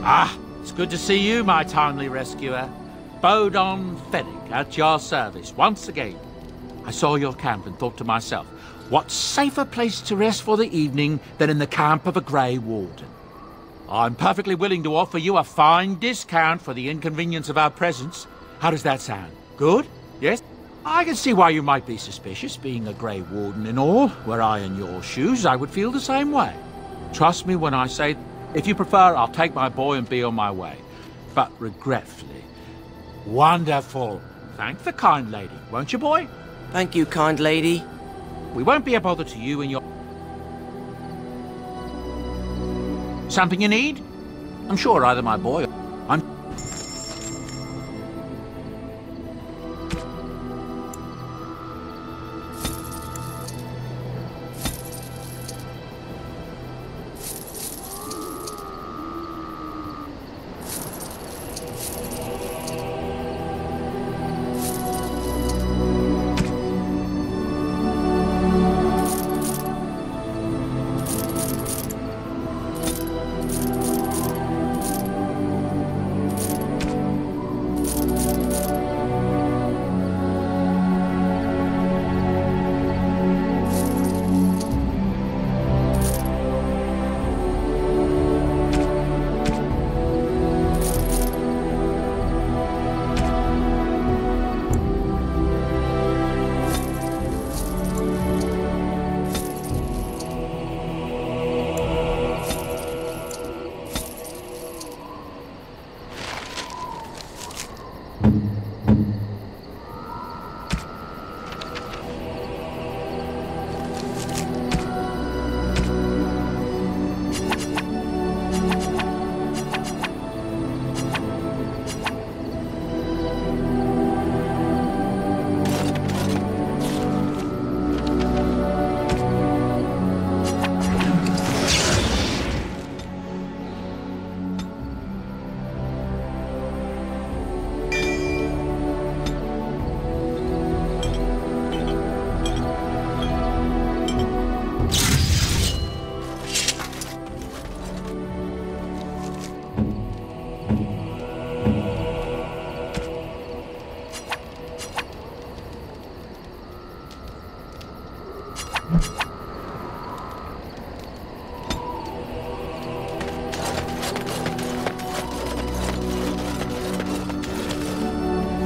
Ah, it's good to see you, my timely rescuer. Bodon Fennick, at your service once again. I saw your camp and thought to myself, what safer place to rest for the evening than in the camp of a Grey Warden? I'm perfectly willing to offer you a fine discount for the inconvenience of our presence. How does that sound? Good? Yes? I can see why you might be suspicious, being a Grey Warden and all. Were I in your shoes, I would feel the same way. Trust me when I say, if you prefer, I'll take my boy and be on my way. But regretfully. Wonderful. Thank the kind lady, won't you, boy? Thank you, kind lady. We won't be a bother to you and your... Something you need? I'm sure either my boy or...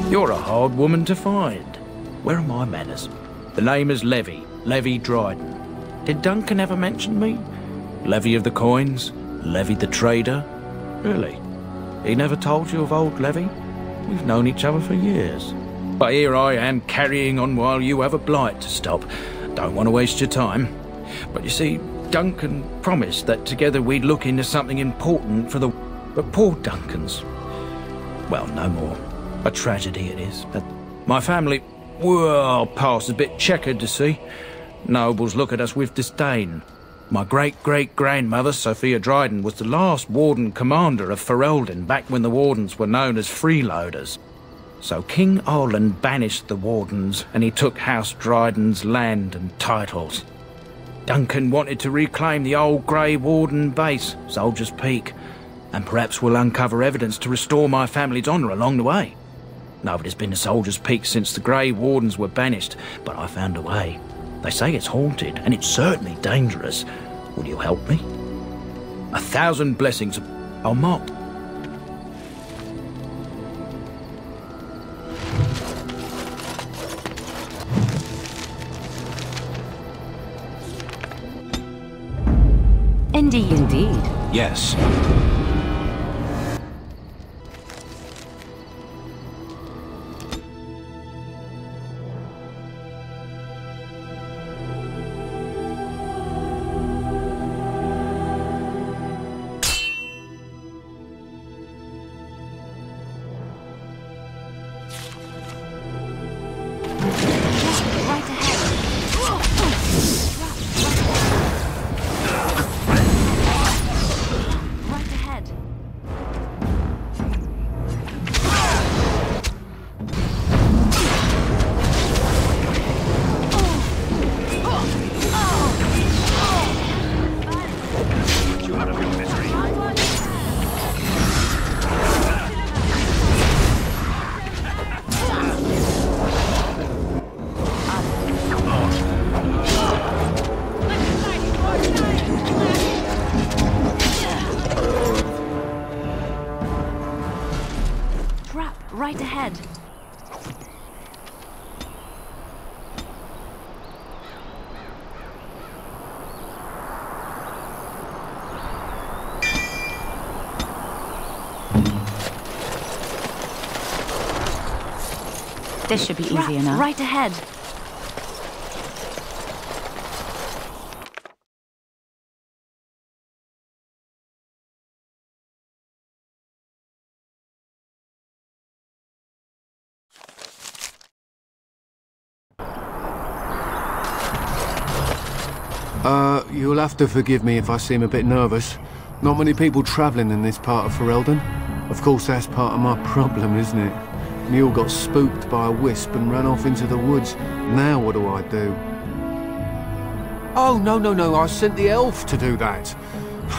You're a hard woman to find. Where are my manners? The name is Levy Dryden. Did Duncan ever mention me? Levy of the coins? Levy the trader? Really? He never told you of old Levy? We've known each other for years. But here I am carrying on while you have a blight to stop. Don't want to waste your time. But you see, Duncan promised that together we'd look into something important for the... But poor Duncan's... Well, no more. A tragedy it is. But my family, well, past a bit checkered to see. Nobles look at us with disdain. My great-great-grandmother, Sophia Dryden, was the last warden commander of Ferelden back when the wardens were known as freeloaders. So King Arland banished the wardens and he took House Dryden's land and titles. Duncan wanted to reclaim the old Grey Warden base, Soldier's Peak, and perhaps we'll uncover evidence to restore my family's honour along the way. Nobody's been to Soldier's Peak since the Grey Wardens were banished, but I found a way. They say it's haunted, and it's certainly dangerous. Will you help me? 1,000 blessings. I'll mark. Indeed. Yes. Right ahead. This should be easy enough. Right ahead. You'll have to forgive me if I seem a bit nervous. Not many people travelling in this part of Ferelden. Of course, that's part of my problem, isn't it? Mule got spooked by a wisp and ran off into the woods. Now what do I do? Oh, no, I sent the elf to do that.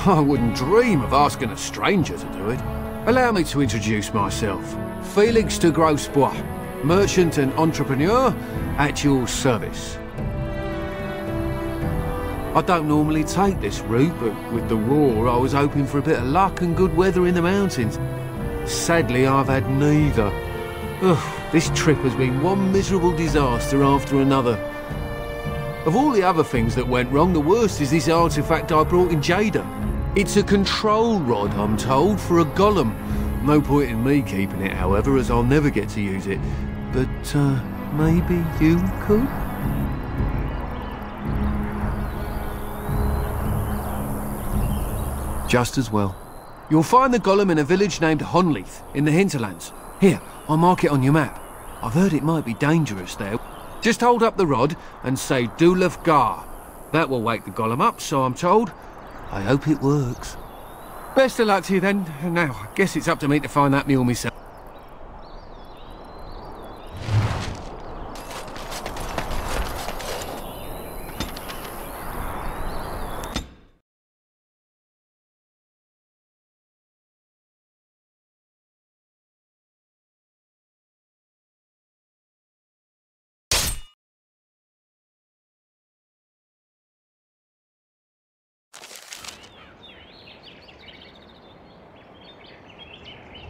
I wouldn't dream of asking a stranger to do it. Allow me to introduce myself. Felix de Grosbois, merchant and entrepreneur at your service. I don't normally take this route, but with the war I was hoping for a bit of luck and good weather in the mountains. Sadly, I've had neither. Ugh, this trip has been one miserable disaster after another. Of all the other things that went wrong, the worst is this artifact I brought in Jada. It's a control rod, I'm told, for a golem. No point in me keeping it, however, as I'll never get to use it. But, maybe you could? Just as well. You'll find the golem in a village named Honleith, in the hinterlands. Here, I'll mark it on your map. I've heard it might be dangerous there. Just hold up the rod and say Dulaf Gar. That will wake the golem up, so I'm told. I hope it works. Best of luck to you then. Now, I guess it's up to me to find that mule myself.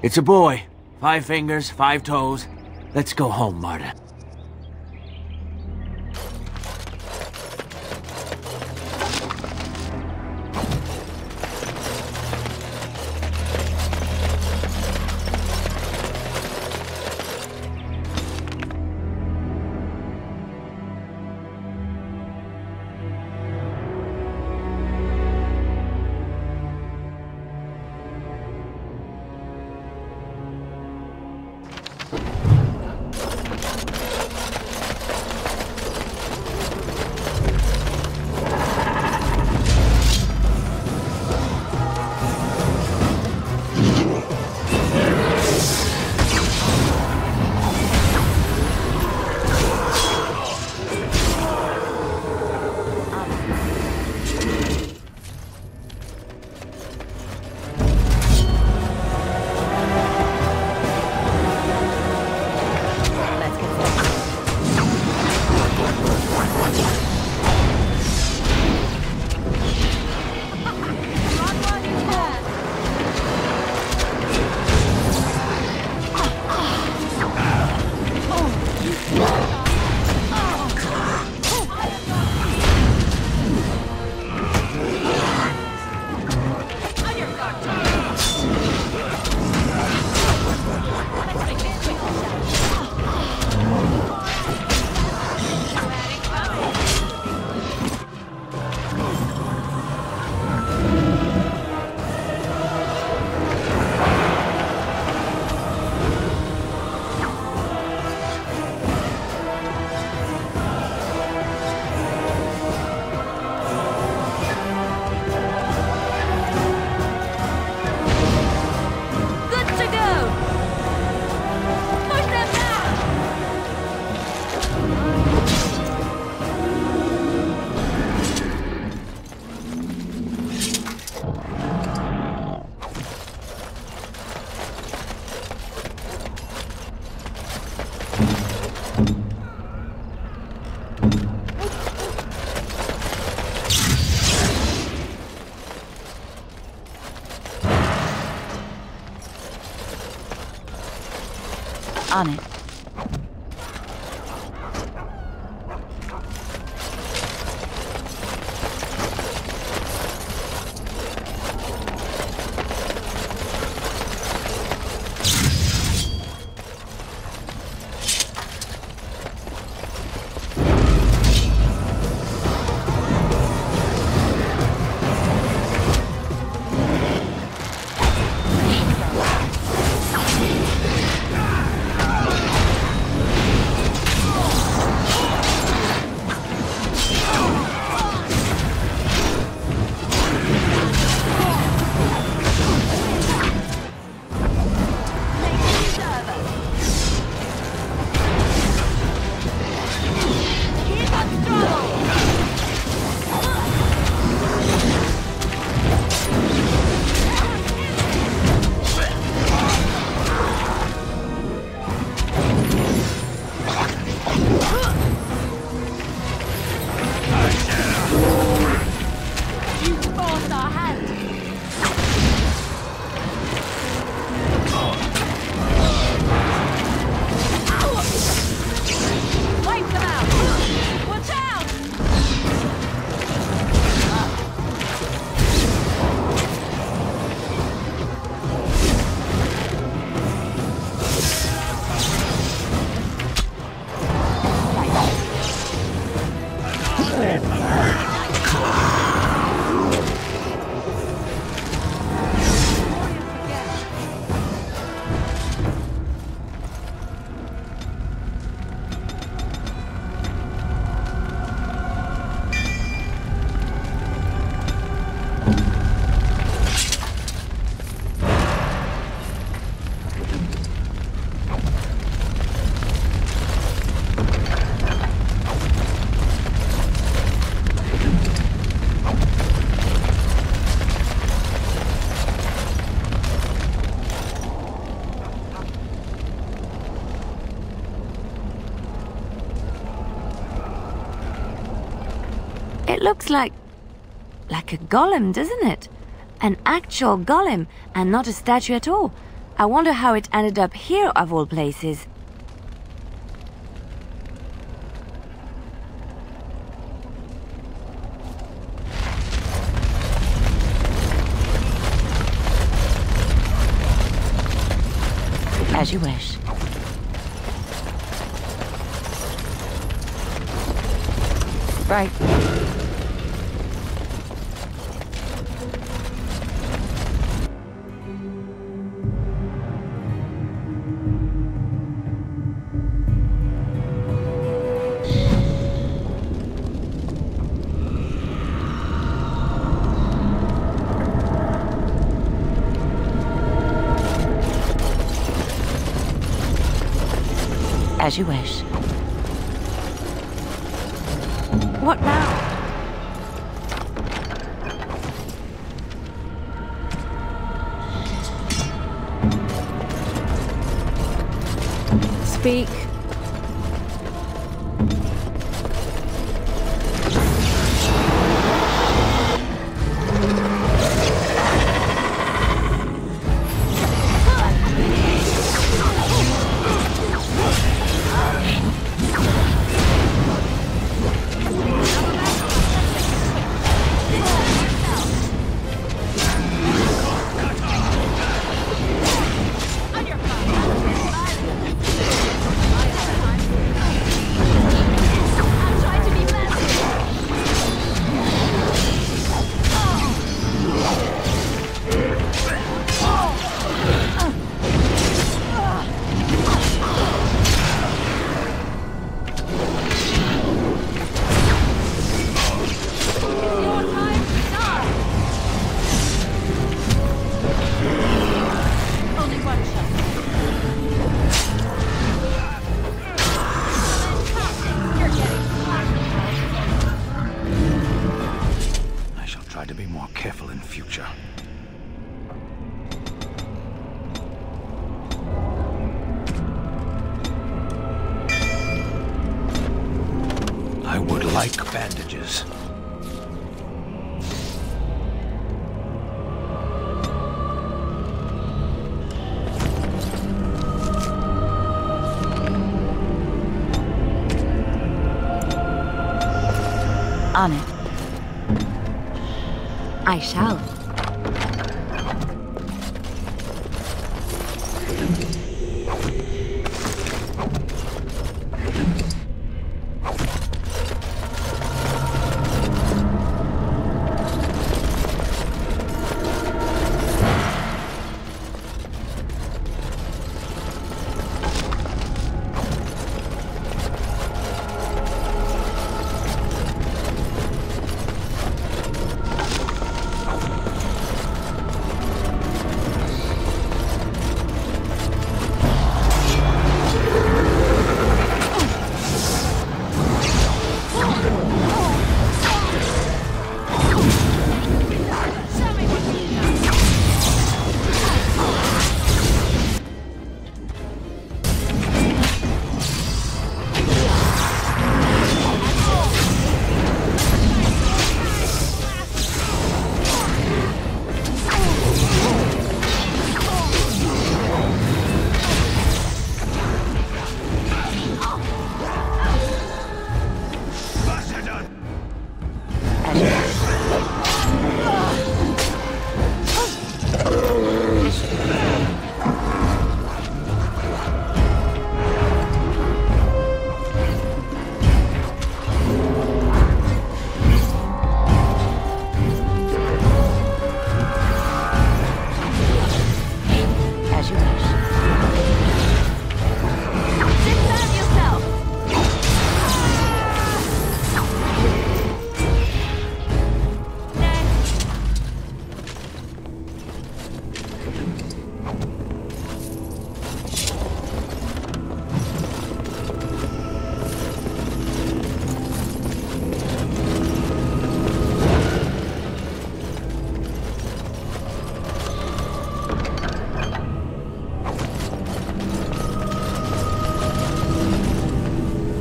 It's a boy. 5 fingers, 5 toes. Let's go home, Marta. On it. It looks like a golem, doesn't it? An actual golem, and not a statue at all. I wonder how it ended up here, of all places. As you wish. Right. As you wish. What now? Speak. Like bandages. On it. I shall.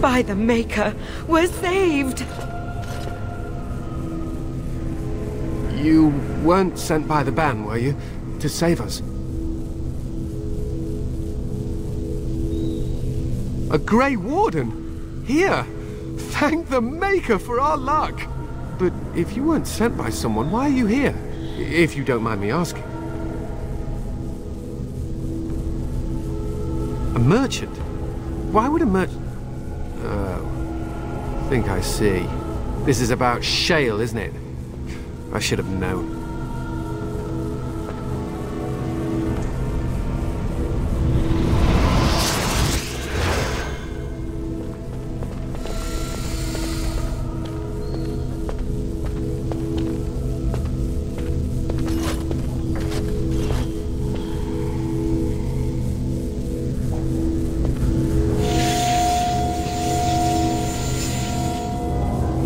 By the Maker, we're saved! You weren't sent by the band, were you? To save us? A Grey Warden? Here! Thank the Maker for our luck! But if you weren't sent by someone, why are you here? If you don't mind me asking. A merchant? Why would a merchant... Oh, I think I see. This is about shale, isn't it? I should have known.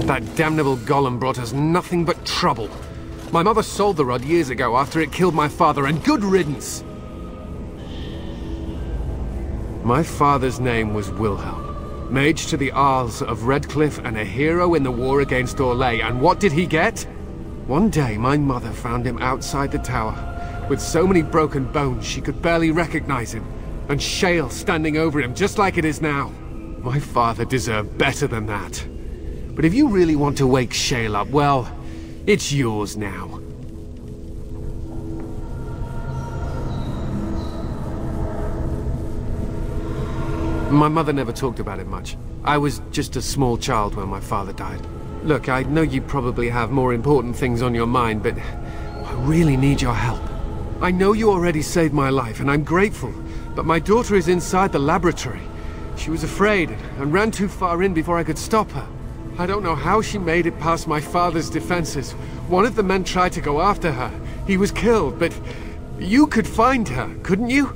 That damnable golem brought us nothing but trouble. My mother sold the rod years ago after it killed my father, and good riddance! My father's name was Wilhelm, mage to the Arls of Redcliffe and a hero in the war against Orlais, and what did he get? One day my mother found him outside the tower, with so many broken bones she could barely recognize him, and shale standing over him just like it is now. My father deserved better than that. But if you really want to wake shale up, well, it's yours now. My mother never talked about it much. I was just a small child when my father died. Look, I know you probably have more important things on your mind, but I really need your help. I know you already saved my life, and I'm grateful, but my daughter is inside the laboratory. She was afraid and ran too far in before I could stop her. I don't know how she made it past my father's defenses. One of the men tried to go after her. He was killed, but you could find her, couldn't you?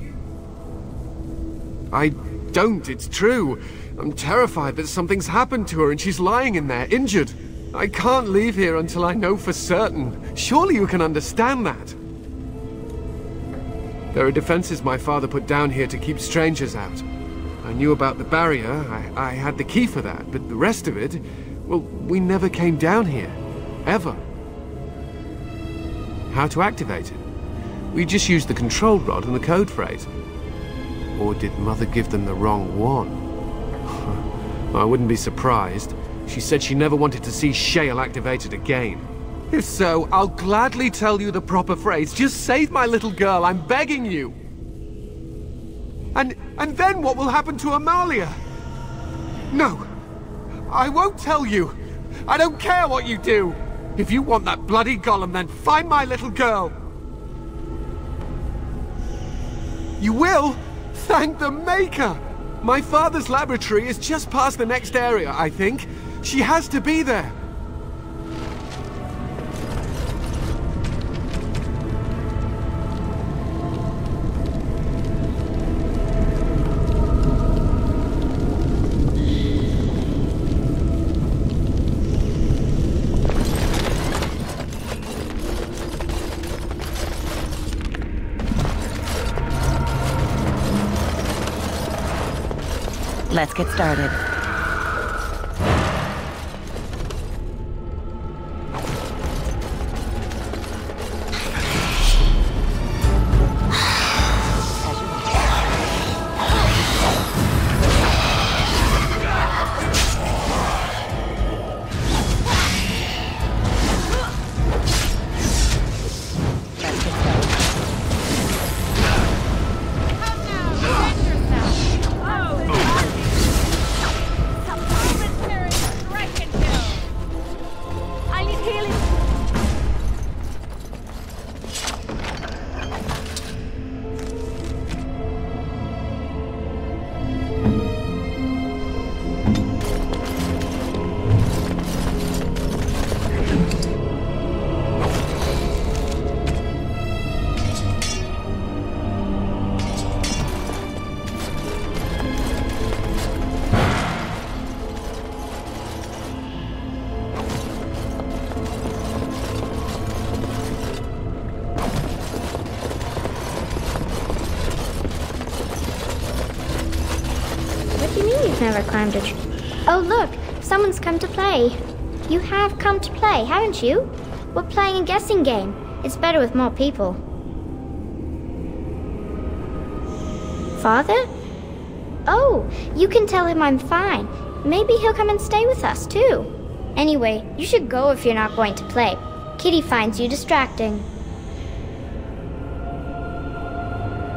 I don't, it's true. I'm terrified that something's happened to her and she's lying in there, injured. I can't leave here until I know for certain. Surely you can understand that. There are defenses my father put down here to keep strangers out. I knew about the barrier, I had the key for that, but the rest of it... well, we never came down here. Ever. How to activate it? We just used the control rod and the code phrase. Or did Mother give them the wrong one? I wouldn't be surprised. She said she never wanted to see shale activated again. If so, I'll gladly tell you the proper phrase. Just save my little girl, I'm begging you. And then what will happen to Amalia? No. I won't tell you. I don't care what you do. If you want that bloody golem, then find my little girl. You will? Thank the Maker! My father's laboratory is just past the next area, I think. She has to be there. Let's get started. Never climbed a tree. Oh look, someone's come to play. You have come to play, haven't you? We're playing a guessing game. It's better with more people. Father? Oh, you can tell him I'm fine. Maybe he'll come and stay with us, too. Anyway, you should go if you're not going to play. Kitty finds you distracting.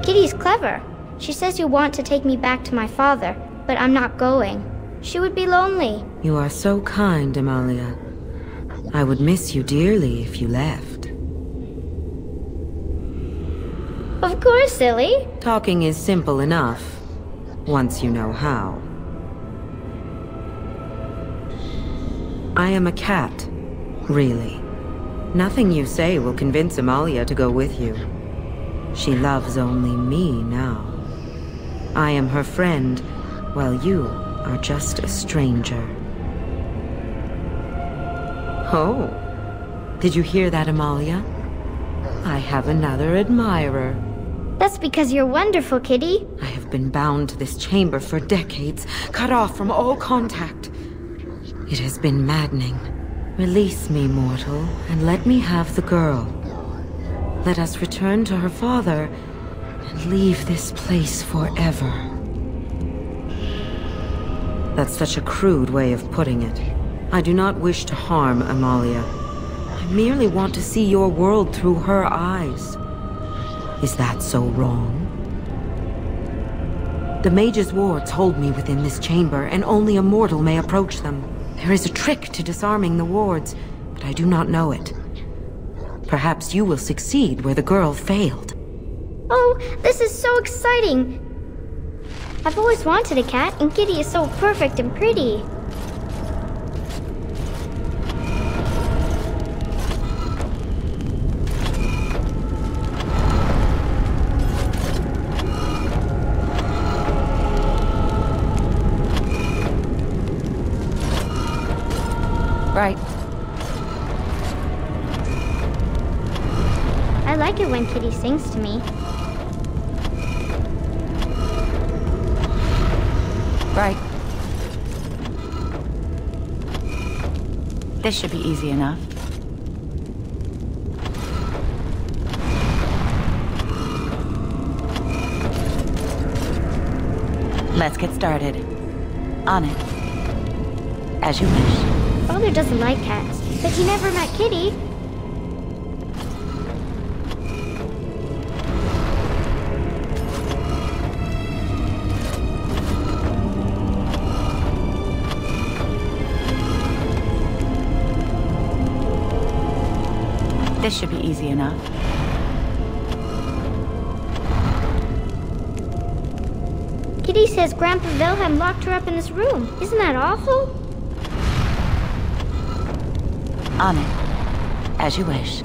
Kitty's clever. She says you want to take me back to my father, but I'm not going. She would be lonely. You are so kind, Amalia. I would miss you dearly if you left. Of course, silly. Talking is simple enough, once you know how. I am a cat, really. Nothing you say will convince Amalia to go with you. She loves only me now. I am her friend, while you are just a stranger. Oh, did you hear that, Amalia? I have another admirer. That's because you're wonderful, Kitty. I have been bound to this chamber for decades, cut off from all contact. It has been maddening. Release me, mortal, and let me have the girl. Let us return to her father and leave this place forever. That's such a crude way of putting it. I do not wish to harm Amalia. I merely want to see your world through her eyes. Is that so wrong? The mage's wards hold me within this chamber, and only a mortal may approach them. There is a trick to disarming the wards, but I do not know it. Perhaps you will succeed where the girl failed. Oh, this is so exciting! I've always wanted a cat, and Kitty is so perfect and pretty. Right. I like it when Kitty sings to me. Right. This should be easy enough. Let's get started. On it. As you wish. Father doesn't like cats, but he never met Kitty. This should be easy enough. Kitty says Grandpa Wilhelm locked her up in this room. Isn't that awful? On it. As you wish.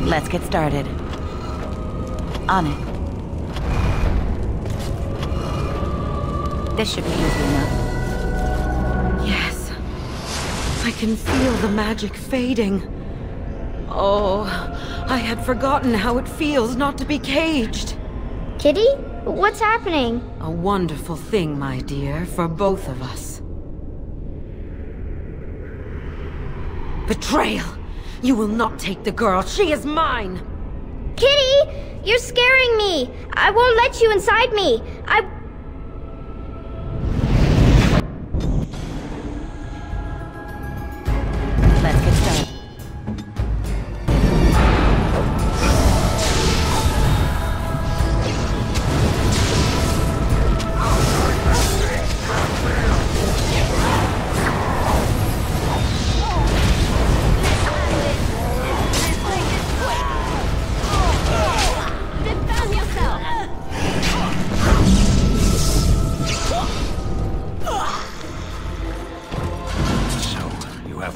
Let's get started. On it. This should be easy enough. Yes. I can feel the magic fading. Oh, I had forgotten how it feels not to be caged. Kitty? What's happening? A wonderful thing, my dear, for both of us. Betrayal! You will not take the girl. She is mine! Kitty! You're scaring me! I won't let you inside me! Let's get started.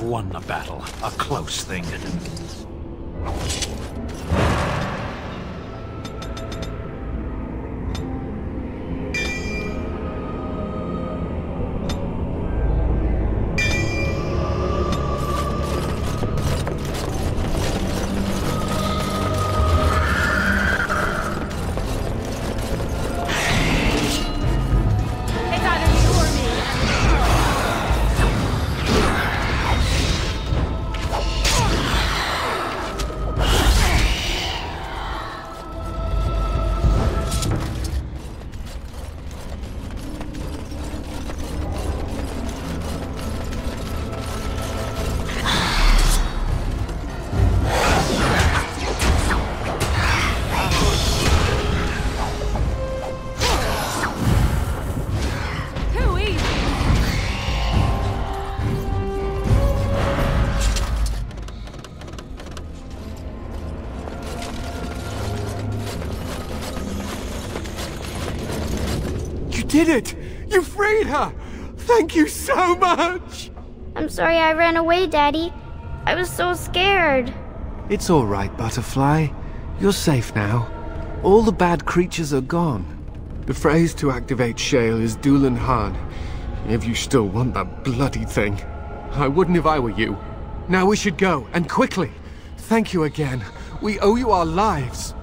Won the battle. A close thing. It's either you did it! You freed her! Thank you so much! I'm sorry I ran away, Daddy. I was so scared. It's all right, Butterfly. You're safe now. All the bad creatures are gone. The phrase to activate Shale is Dulan Han. If you still want that bloody thing. I wouldn't if I were you. Now we should go, and quickly. Thank you again. We owe you our lives.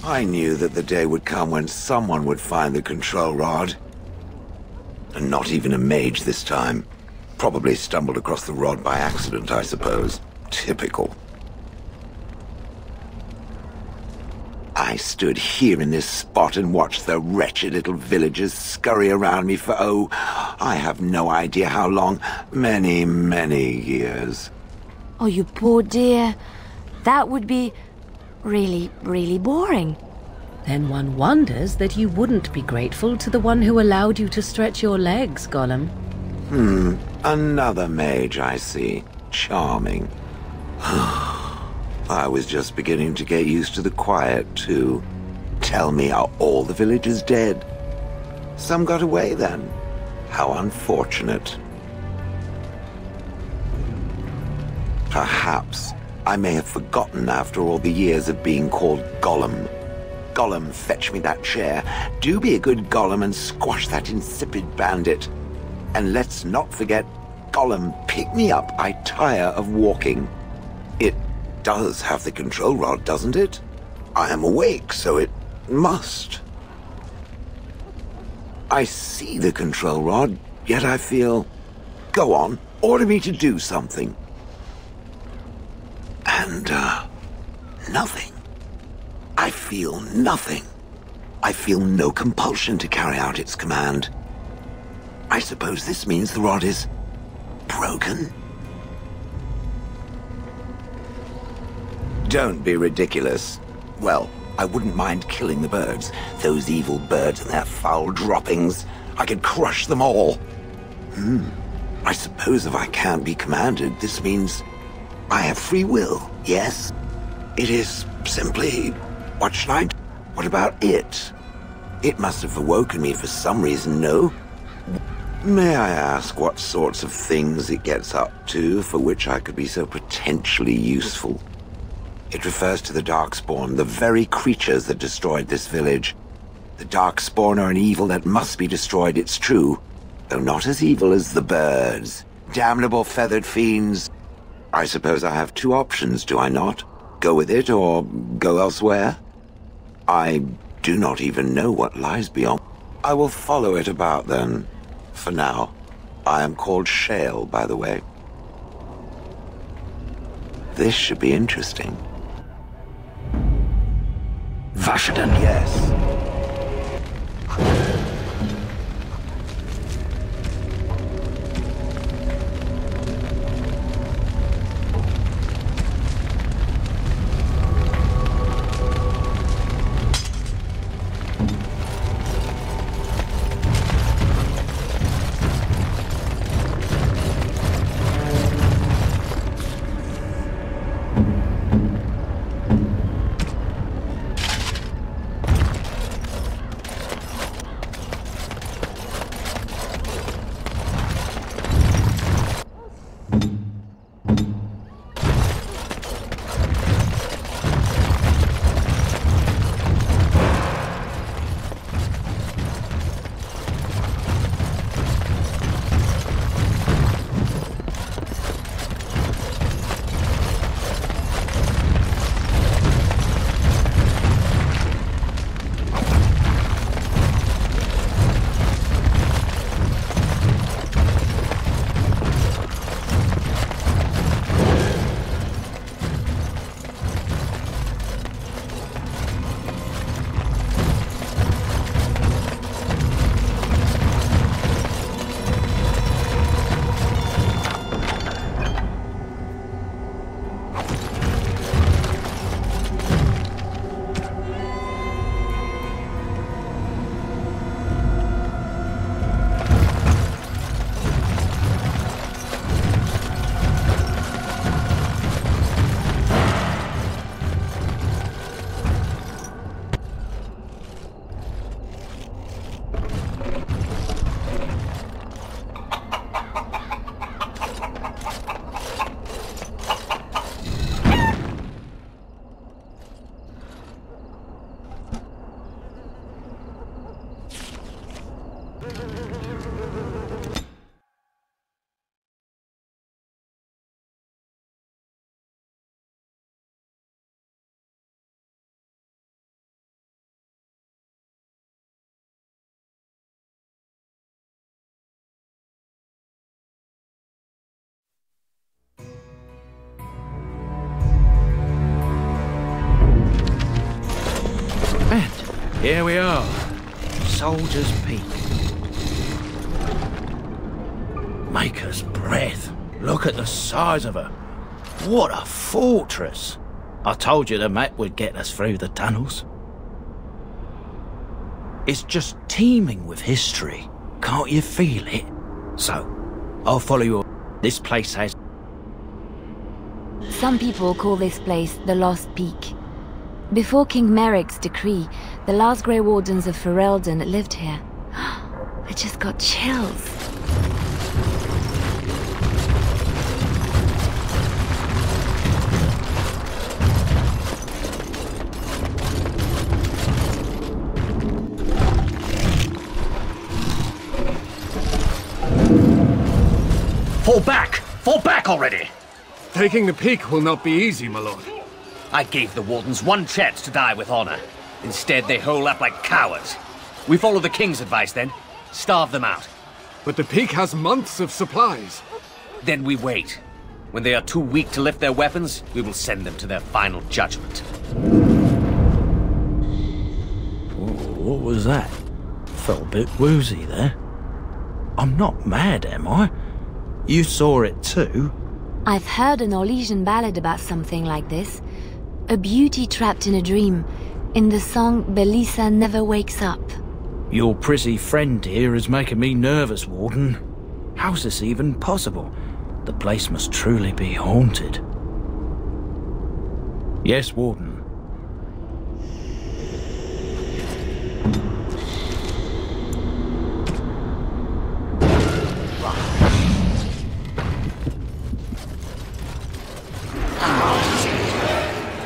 I knew that the day would come when someone would find the control rod. And not even a mage this time. Probably stumbled across the rod by accident, I suppose. Typical. I stood here in this spot and watched the wretched little villagers scurry around me for, oh, I have no idea how long. Many, many years. Oh, you poor dear. That would be really, really boring. Then one wonders that you wouldn't be grateful to the one who allowed you to stretch your legs, Gollum. Another mage, I see. Charming. I was just beginning to get used to the quiet, too. Tell me, are all the villagers dead? Some got away, then. How unfortunate. Perhaps I may have forgotten after all the years of being called Gollum. Gollum, fetch me that chair. Do be a good Gollum and squash that insipid bandit. And let's not forget, Gollum, pick me up. I tire of walking. It does have the control rod, doesn't it? I am awake, so it must. I see the control rod, yet I feel... Go on, order me to do something. And, nothing. I feel nothing. I feel no compulsion to carry out its command. I suppose this means the rod is broken? Don't be ridiculous. Well, I wouldn't mind killing the birds. Those evil birds and their foul droppings. I could crush them all. I suppose if I can't be commanded, this means I have free will, yes? It is simply... What should I do? What about it? It must have awoken me for some reason, no? May I ask what sorts of things it gets up to for which I could be so potentially useful? It refers to the Darkspawn, the very creatures that destroyed this village. The Darkspawn are an evil that must be destroyed, it's true, though not as evil as the birds. Damnable feathered fiends. I suppose I have two options, do I not? Go with it or go elsewhere? I do not even know what lies beyond. I will follow it about then. For now. I am called Shale, by the way. This should be interesting. Vashadan, yes. And here we are. Soldier's Peak. Maker's breath. Look at the size of her. What a fortress. I told you the map would get us through the tunnels. It's just teeming with history. Can't you feel it? So, I'll follow you. This place has... Some people call this place the Lost Peak. Before King Merrick's decree, the last Grey Wardens of Ferelden lived here. I just got chills. Fall back! Fall back already! Taking the peak will not be easy, my lord. I gave the Wardens one chance to die with honor. Instead, they hole up like cowards. We follow the King's advice then. Starve them out. But the peak has months of supplies. Then we wait. When they are too weak to lift their weapons, we will send them to their final judgment. What was that? Felt a bit woozy there. I'm not mad, am I? You saw it too? I've heard an Orlesian ballad about something like this. A beauty trapped in a dream. In the song, Belisa never wakes up. Your prissy friend here is making me nervous, Warden. How's this even possible? The place must truly be haunted. Yes, Warden.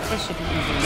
This should be easy.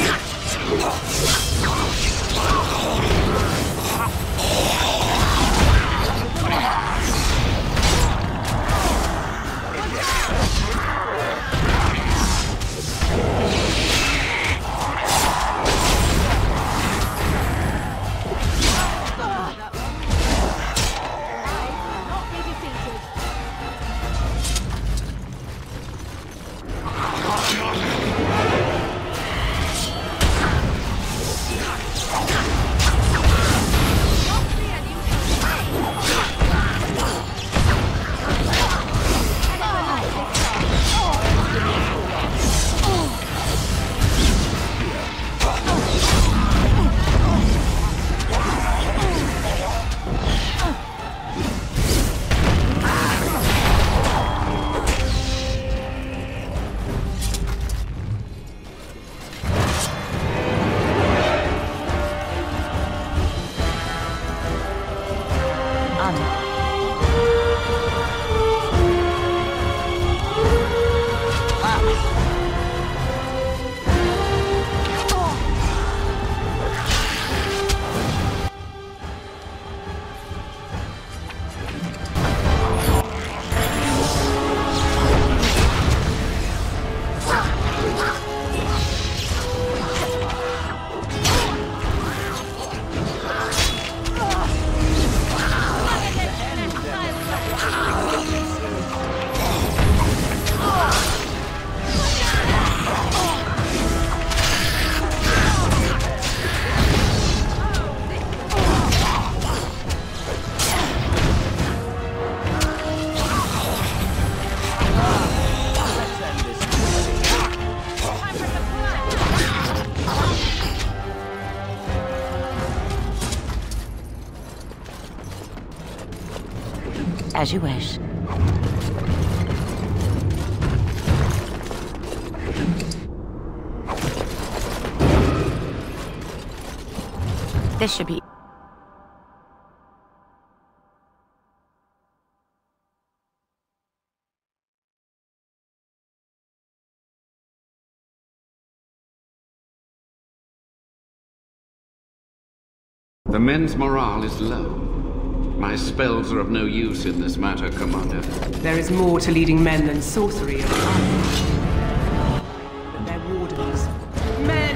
As you wish. This should be... The men's morale is low. My spells are of no use in this matter, Commander. There is more to leading men than sorcery and armor. And their wardens. Men!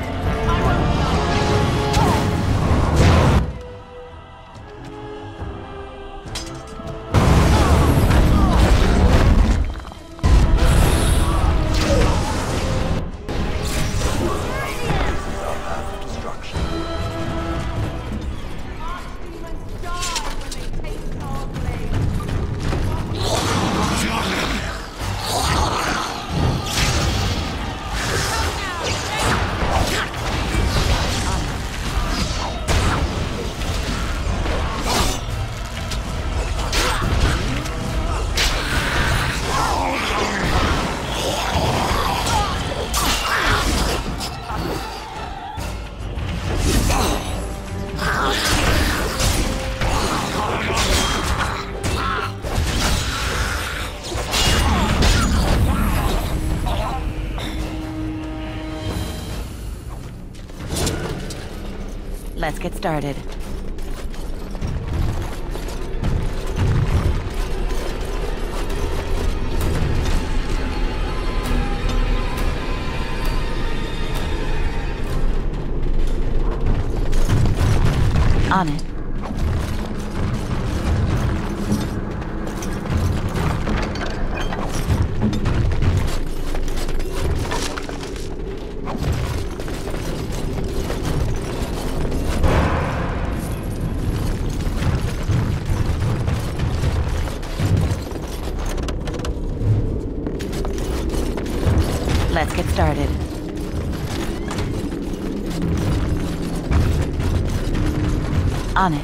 Let's get started. On it. Let's get started. On it.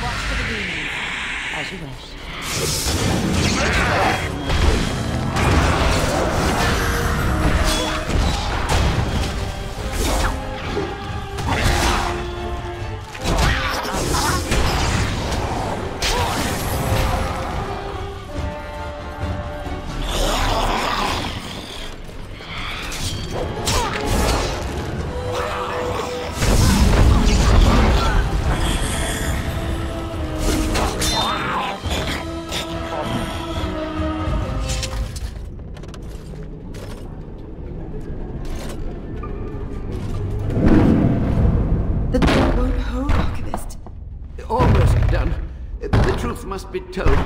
Watch for the demon. As you wish. The door won't hold, Archivist. Almost done. The truth must be told.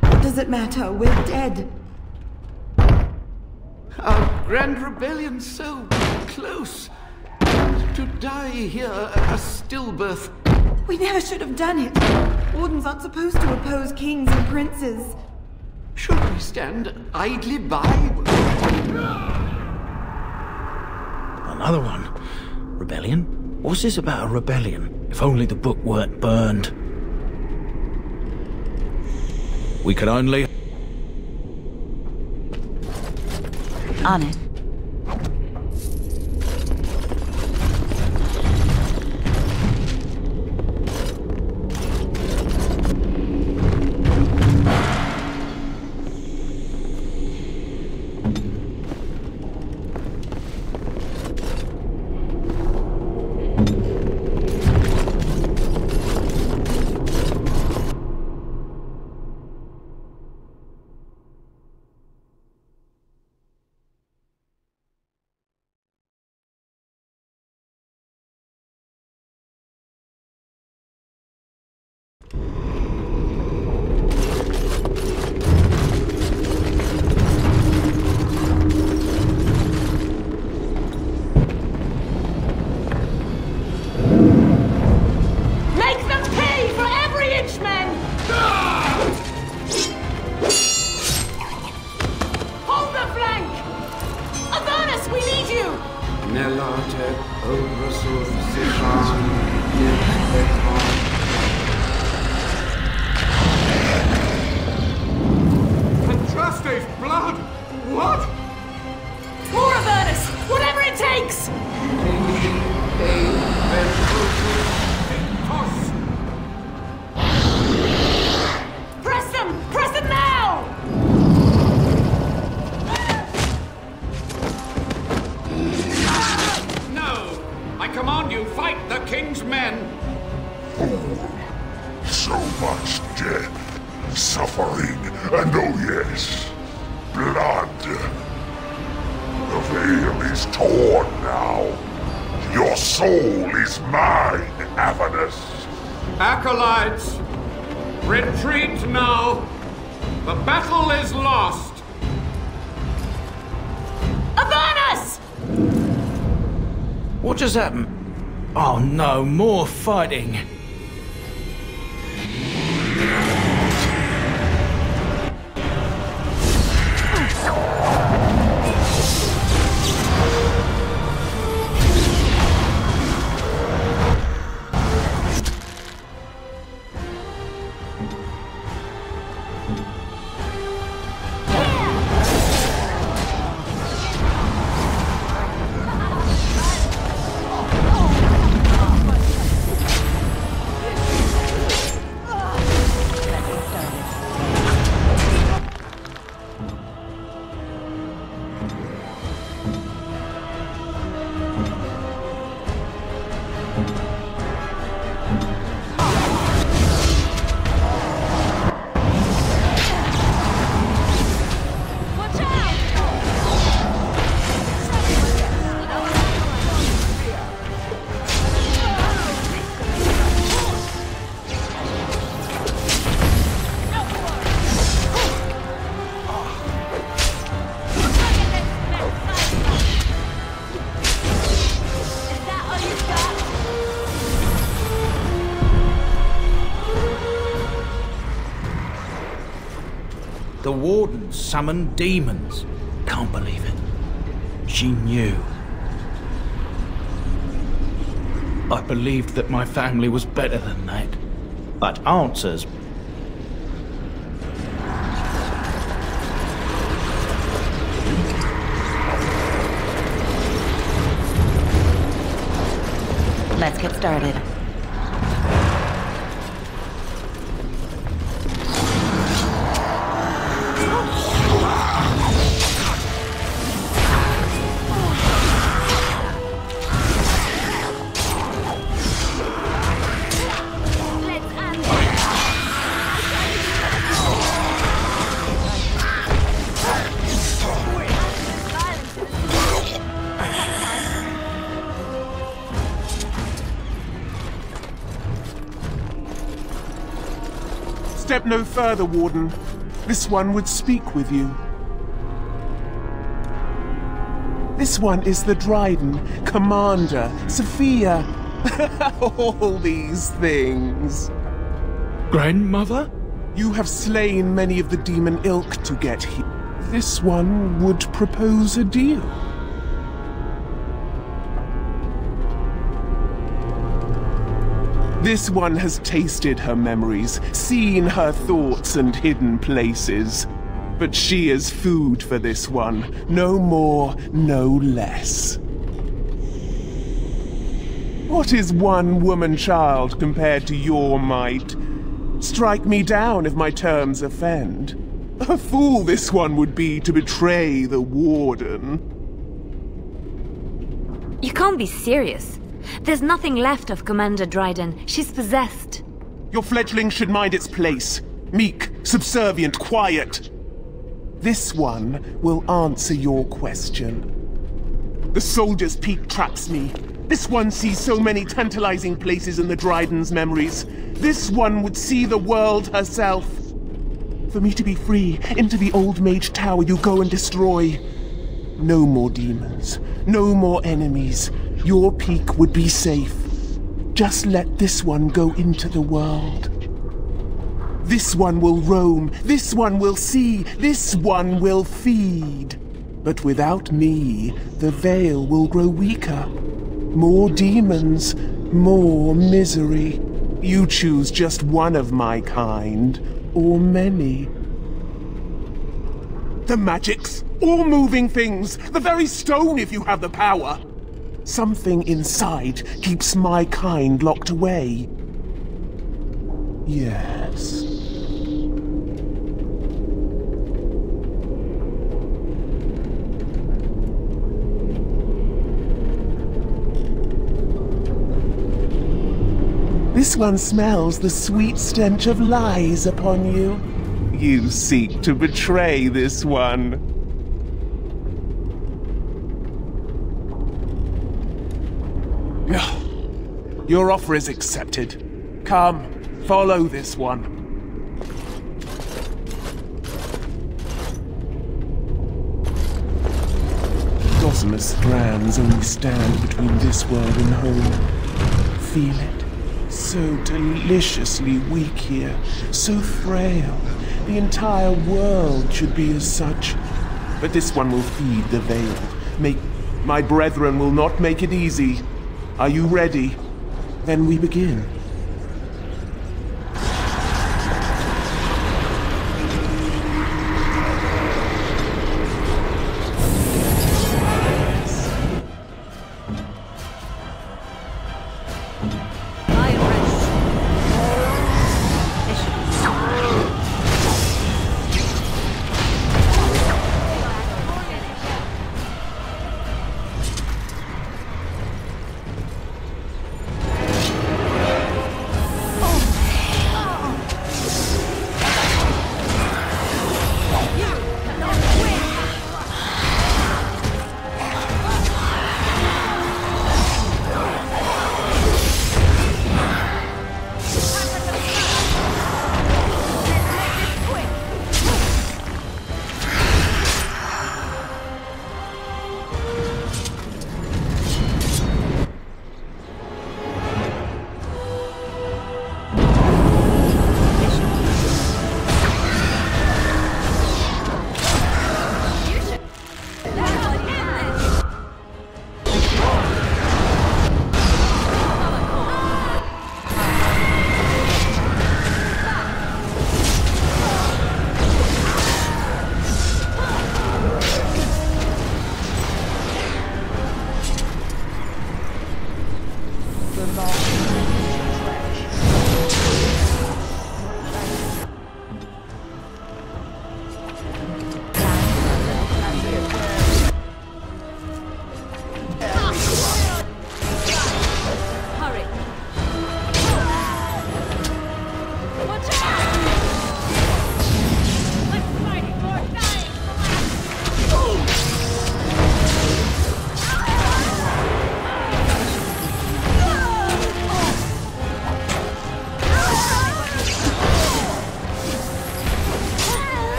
What does it matter? We're dead. Our grand rebellion so close. To die here, a stillbirth. We never should have done it. Wardens aren't supposed to oppose kings and princes. Should we stand idly by? Another one. Rebellion? What's this about a rebellion? If only the book weren't burned. We could only... On it. Fantastic blood! What? More of Ernest! Whatever it takes! Press them! Press them now! No! I command you, fight the king's men! So much death, suffering, and oh yes, blood. The veil is torn now. Your soul is mine, Avernus. Acolytes, retreat now. The battle is lost. Avernus! What just happened? Oh no, more fighting. The Warden summoned demons. Can't believe it. She knew. I believed that my family was better than that. But answers. Let's get started. Step no further, Warden. This one would speak with you. This one is the Dryden, Commander, Sophia. All these things. Grandmother? You have slain many of the demon ilk to get here. This one would propose a deal. This one has tasted her memories, seen her thoughts and hidden places. But she is food for this one, no more, no less. What is one woman-child compared to your might? Strike me down if my terms offend. A fool this one would be to betray the Warden. You can't be serious. There's nothing left of Commander Dryden. She's possessed. Your fledgling should mind its place. Meek, subservient, quiet. This one will answer your question. The Soldier's Peak traps me. This one sees so many tantalizing places in the Dryden's memories. This one would see the world herself. For me to be free, into the Old Mage Tower you go and destroy. No more demons, no more enemies. Your peak would be safe. Just let this one go into the world. This one will roam, this one will see, this one will feed. But without me, the veil will grow weaker. More demons, more misery. You choose just one of my kind, or many. The magics, all moving things, the very stone if you have the power. Something inside keeps my kind locked away. Yes. This one smells the sweet stench of lies upon you. You seek to betray this one. Your offer is accepted. Come, follow this one. Gossamer strands only stand between this world and home. Feel it? So deliciously weak here, so frail. The entire world should be as such. But this one will feed the veil. My brethren will not make it easy. Are you ready? Then we begin.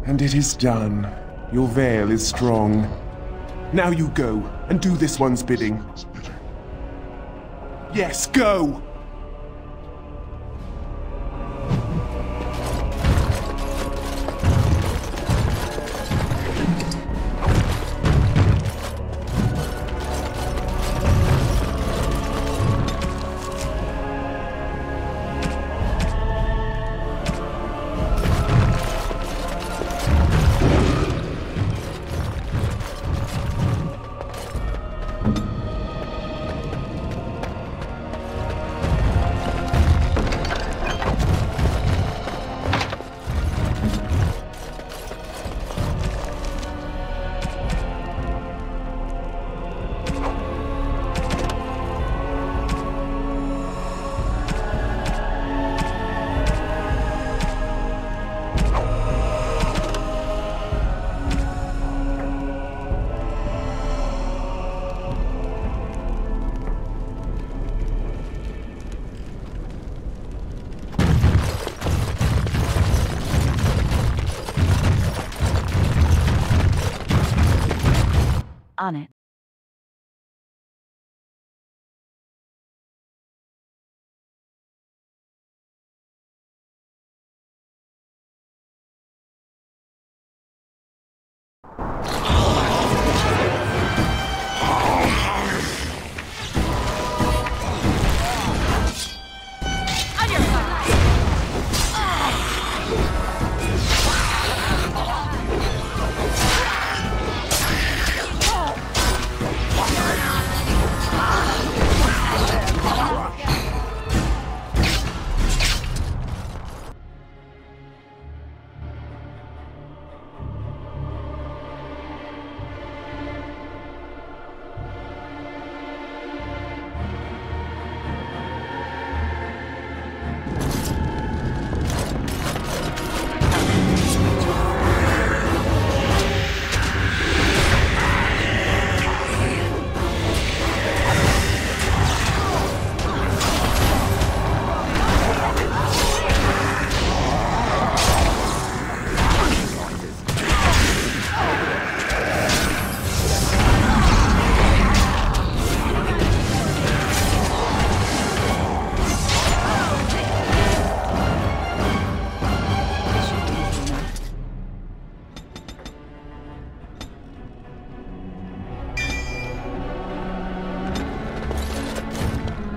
And it is done. Your veil is strong. Now you go, and do this one's bidding. Yes, go! On it.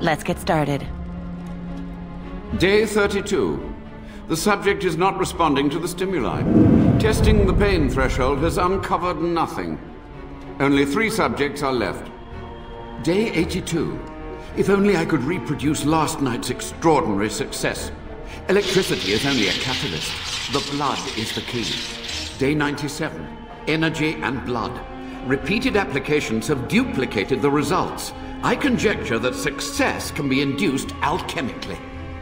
Let's get started. Day 32. The subject is not responding to the stimuli. Testing the pain threshold has uncovered nothing. Only 3 subjects are left. Day 82. If only I could reproduce last night's extraordinary success. Electricity is only a catalyst. The blood is the key. Day 97. Energy and blood. Repeated applications have duplicated the results. I conjecture that success can be induced alchemically.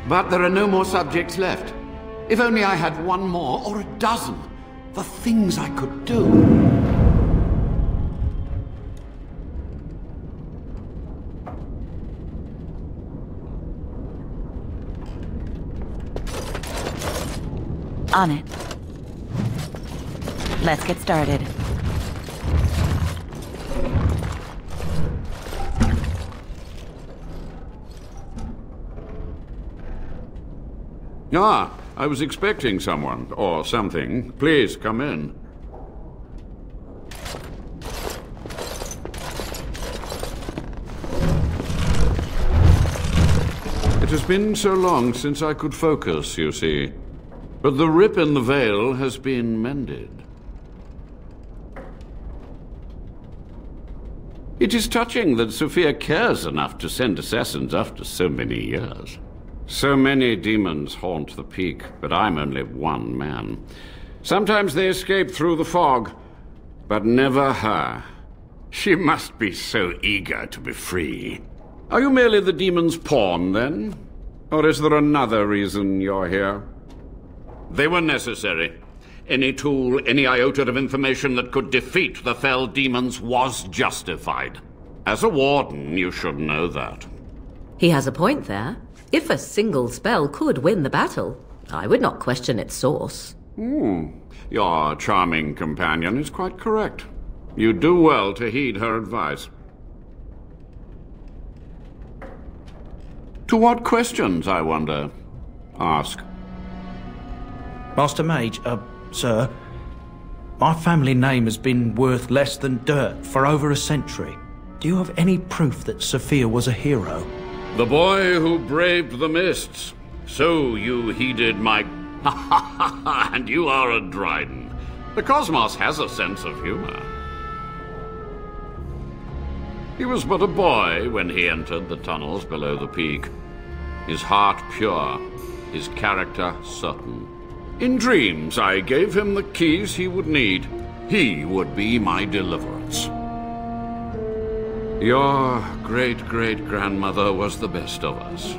But there are no more subjects left. If only I had 1 more, or a dozen. The things I could do. On it. Let's get started. Ah, I was expecting someone, or something. Please, come in. It has has been so long since I could focus, you see. But the rip in the veil has been mended. It is touching that Sophia cares enough to send assassins after so many years. So many demons haunt the peak, but I'm only one man. Sometimes they escape through the fog, but never her. She must be so eager to be free. Are you merely the demon's pawn, then? Or is there another reason you're here? They were necessary. Any tool, any iota of information that could defeat the fell demons was justified. As a warden, you should know that. He has a point there. If a single spell could win the battle, I would not question its source. Your charming companion is quite correct. You do well to heed her advice. To what questions, I wonder? Ask. Master Mage, sir, my family name has been worth less than dirt for over a century. Do you have any proof that Sophia was a hero? The boy who braved the mists. So you heeded my... And you are a Dryden. The cosmos has a sense of humor. He was but a boy when he entered the tunnels below the peak. His heart pure, his character certain. In dreams, I gave him the keys he would need. He would be my deliverance. Your great-great-grandmother was the best of us.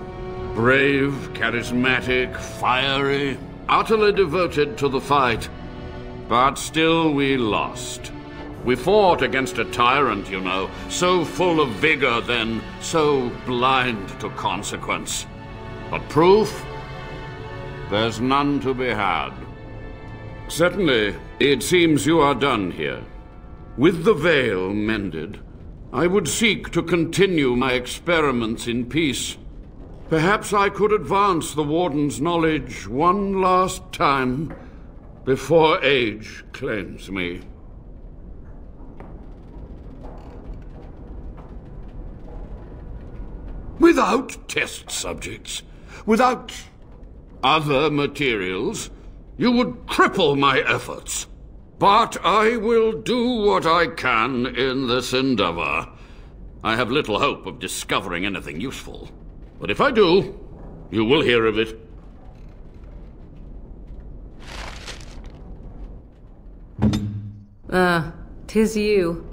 Brave, charismatic, fiery, utterly devoted to the fight. But still we lost. We fought against a tyrant, you know, so full of vigor then, so blind to consequence. But proof? There's none to be had. Certainly, it seems you are done here. With the veil mended, I would seek to continue my experiments in peace. Perhaps I could advance the Warden's knowledge one last time before age claims me. Without test subjects, without other materials, you would cripple my efforts. But I will do what I can in this endeavor. I have little hope of discovering anything useful. But if I do, you will hear of it. Tis you.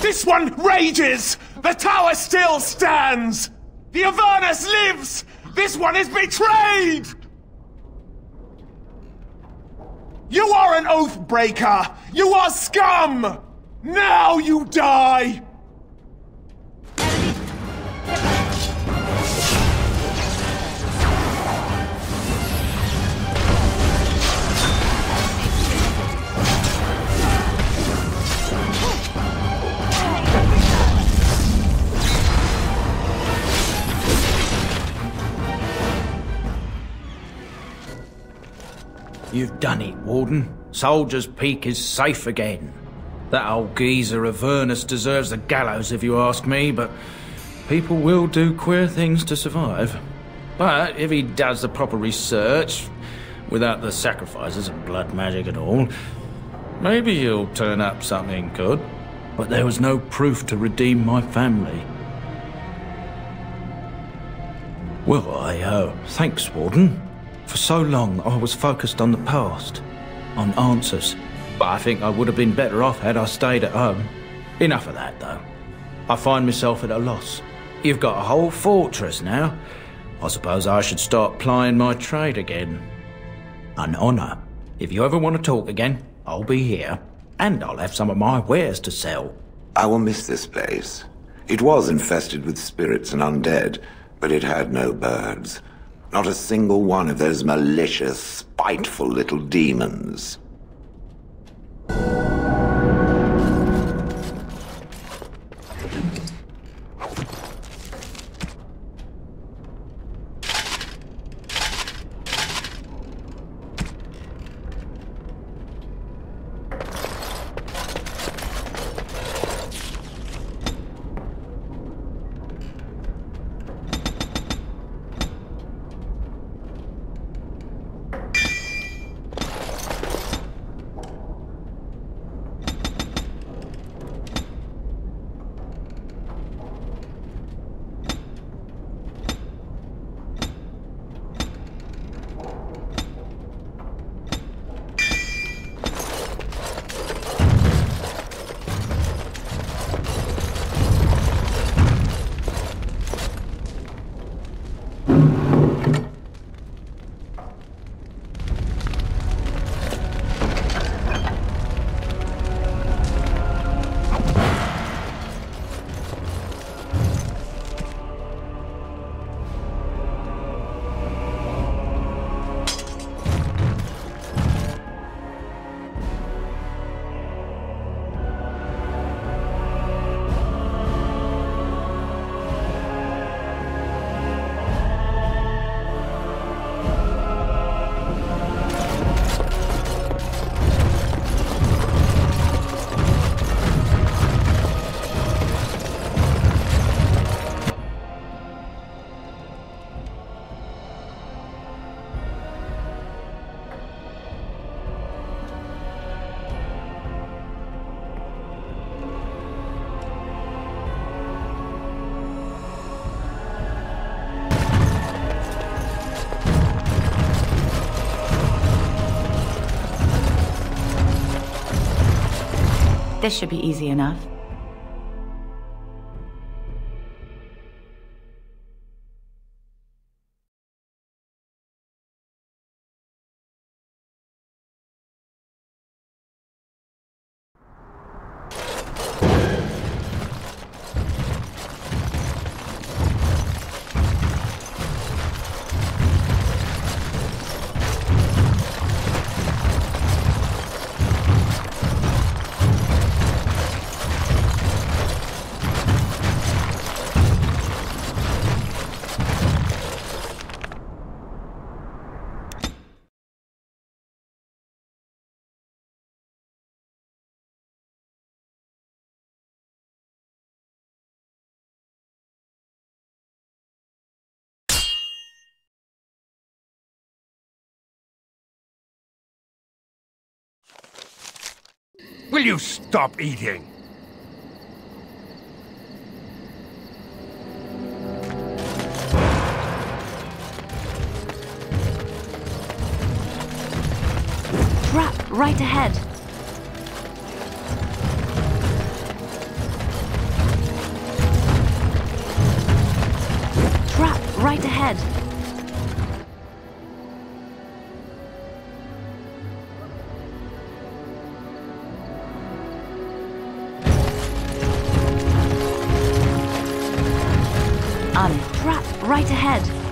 This one rages! The tower still stands! The Avernus lives! This one is betrayed! You are an oath breaker! You are scum! Now you die! You've done it, Warden. Soldier's Peak is safe again. That old geezer Avernus deserves the gallows if you ask me, but people will do queer things to survive. But if he does the proper research, without the sacrifices and blood magic and all, maybe he'll turn up something good. But there was no proof to redeem my family. Well, thanks, Warden. For so long, I was focused on the past, on answers. But I think I would have been better off had I stayed at home. Enough of that, though. I find myself at a loss. You've got a whole fortress now. I suppose I should start plying my trade again. An honour. If you ever want to talk again, I'll be here. And I'll have some of my wares to sell. I will miss this place. It was infested with spirits and undead, but it had no birds. Not a single one of those malicious, spiteful little demons. This should be easy enough. Will you stop eating? Trap right ahead. Trap right ahead. On it. Trap right ahead.